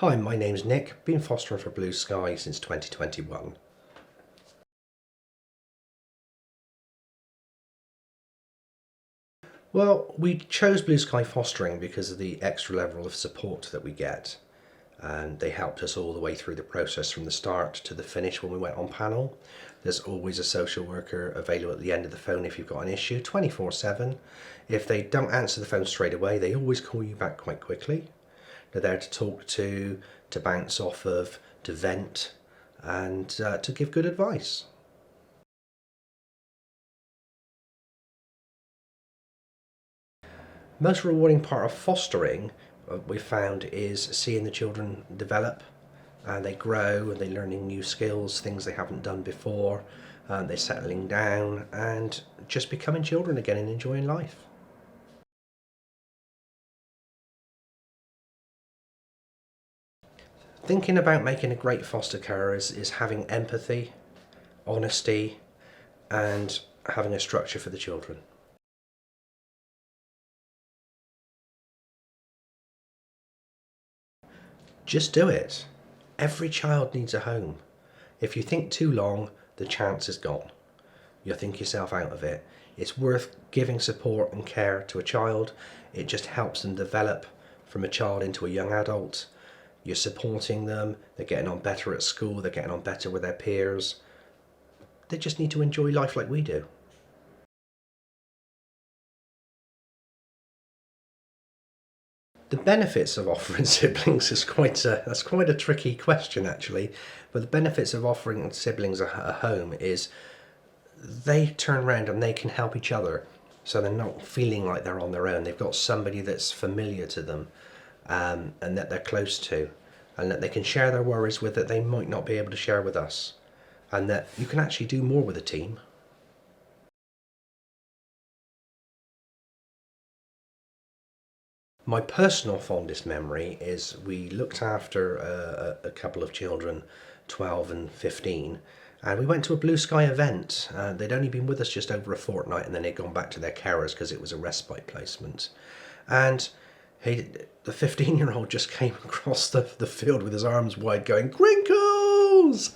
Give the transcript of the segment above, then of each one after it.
Hi, my name's Nick, been fostering for Blue Sky since 2021. Well, we chose Blue Sky Fostering because of the extra level of support that we get, and they helped us all the way through the process from the start to the finish when we went on panel. There's always a social worker available at the end of the phone if you've got an issue, 24/7. If they don't answer the phone straight away, they always call you back quite quickly. They're there to talk to bounce off of, to vent, and to give good advice. Most rewarding part of fostering, we found, is seeing the children develop and they grow and they're learning new skills, things they haven't done before, they're settling down and just becoming children again and enjoying life. Thinking about making a great foster carer is having empathy, honesty, and having a structure for the children. Just do it. Every child needs a home. If you think too long, the chance is gone. You'll think yourself out of it. It's worth giving support and care to a child. It just helps them develop from a child into a young adult. You're supporting them. They're getting on better at school. They're getting on better with their peers. They just need to enjoy life like we do. The benefits of offering siblings is that's quite a tricky question actually. But the benefits of offering siblings a home is they turn around and they can help each other. So they're not feeling like they're on their own. They've got somebody that's familiar to them, and that they're close to, and that they can share their worries with that they might not be able to share with us. And that you can actually do more with a team. My personal fondest memory is we looked after a couple of children, 12 and 15, and we went to a Blue Sky event. They'd only been with us just over a fortnight and then they'd gone back to their carers because it was a respite placement. And the 15-year-old just came across the field with his arms wide going, "Crinkles!"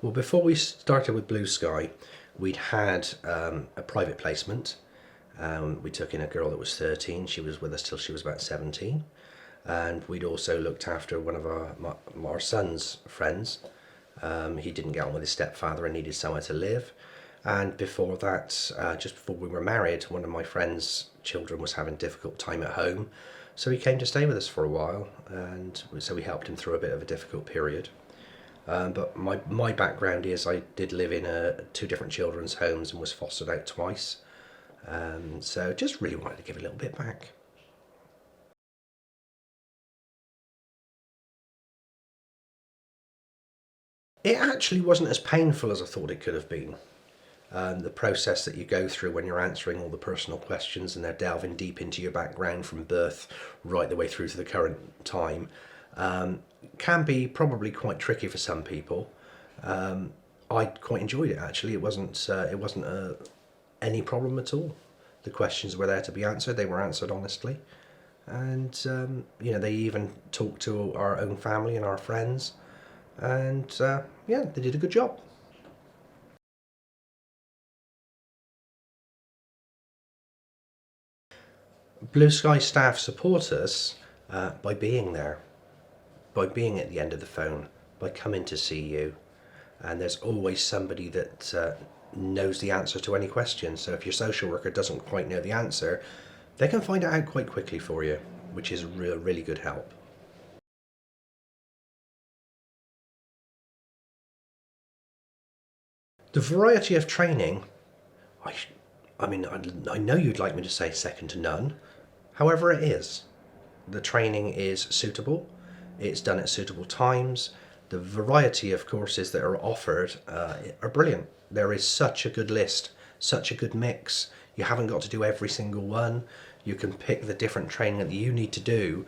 Well, before we started with Blue Sky, we'd had a private placement. We took in a girl that was 13. She was with us till she was about 17. And we'd also looked after one of our son's friends. He didn't get on with his stepfather and needed somewhere to live. And before that, just before we were married, one of my friend's children was having a difficult time at home. So he came to stay with us for a while, and so we helped him through a bit of a difficult period. But my background is I did live in two different children's homes and was fostered out twice. So just really wanted to give a little bit back. It actually wasn't as painful as I thought it could have been. The process that you go through when you're answering all the personal questions and they're delving deep into your background from birth right the way through to the current time can be probably quite tricky for some people. I quite enjoyed it actually. It wasn't any problem at all. The questions were there to be answered. They were answered honestly, and they even talked to our own family and our friends, and yeah, they did a good job. Blue Sky staff support us by being there, by being at the end of the phone, by coming to see you. And there's always somebody that knows the answer to any question. So if your social worker doesn't quite know the answer, they can find it out quite quickly for you, which is really good help. The variety of training, I know you'd like me to say second to none. However, it is. The training is suitable. It's done at suitable times. The variety of courses that are offered are brilliant. There is such a good list, such a good mix. You haven't got to do every single one. You can pick the different training that you need to do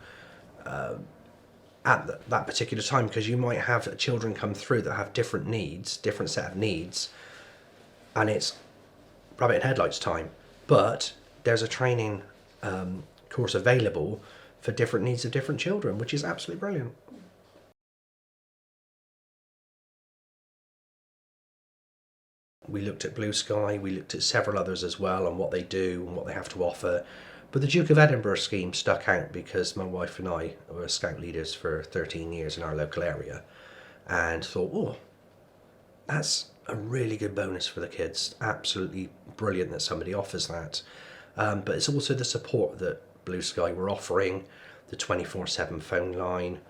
at that particular time, because you might have children come through that have different needs, different set of needs, and it's rabbit in headlights time. But there's a training course available for different needs of different children, which is absolutely brilliant. We looked at Blue Sky, we looked at several others as well and what they do and what they have to offer. But the Duke of Edinburgh scheme stuck out because my wife and I were scout leaders for 13 years in our local area and thought, oh, that's a really good bonus for the kids. Absolutely brilliant that somebody offers that. But it's also the support that Blue Sky were offering, the 24/7 phone line,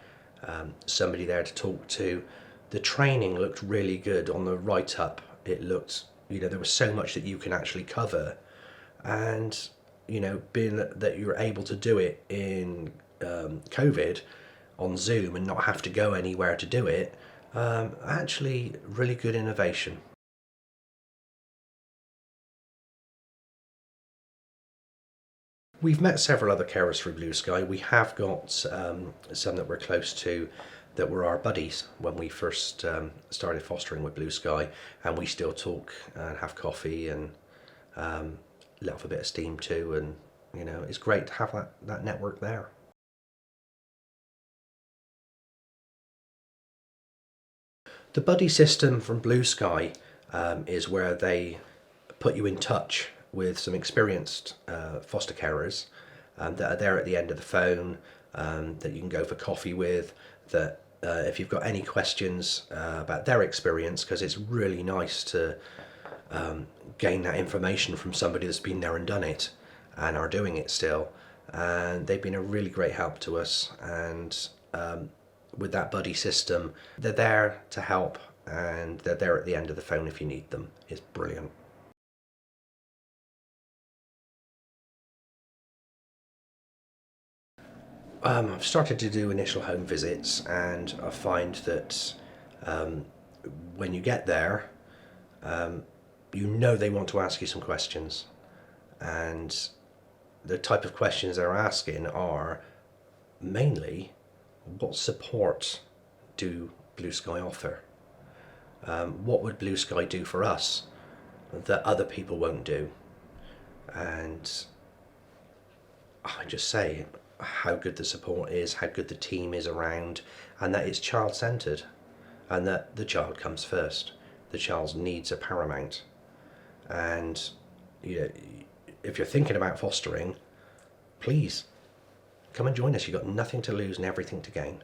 somebody there to talk to. The training looked really good on the write up. It looked, there was so much that you can actually cover. And, being that you're able to do it in COVID on Zoom and not have to go anywhere to do it, actually really good innovation. We've met several other carers through Blue Sky. We have got some that we're close to that were our buddies when we first started fostering with Blue Sky, and we still talk and have coffee and let off a bit of steam too, and it's great to have that network there. The buddy system from Blue Sky is where they put you in touch with some experienced foster carers that are there at the end of the phone, that you can go for coffee with, that if you've got any questions about their experience, because it's really nice to gain that information from somebody that's been there and done it and are doing it still. And they've been a really great help to us. And with that buddy system, they're there to help and they're there at the end of the phone if you need them. It's brilliant. I've started to do initial home visits, and I find that when you get there, they want to ask you some questions, and the type of questions they're asking are mainly, what support do Blue Sky offer? What would Blue Sky do for us that other people won't do? And I just say how good the support is, how good the team is around, and that it's child-centred, and that the child comes first. The child's needs are paramount. And if you're thinking about fostering, please come and join us. You've got nothing to lose and everything to gain.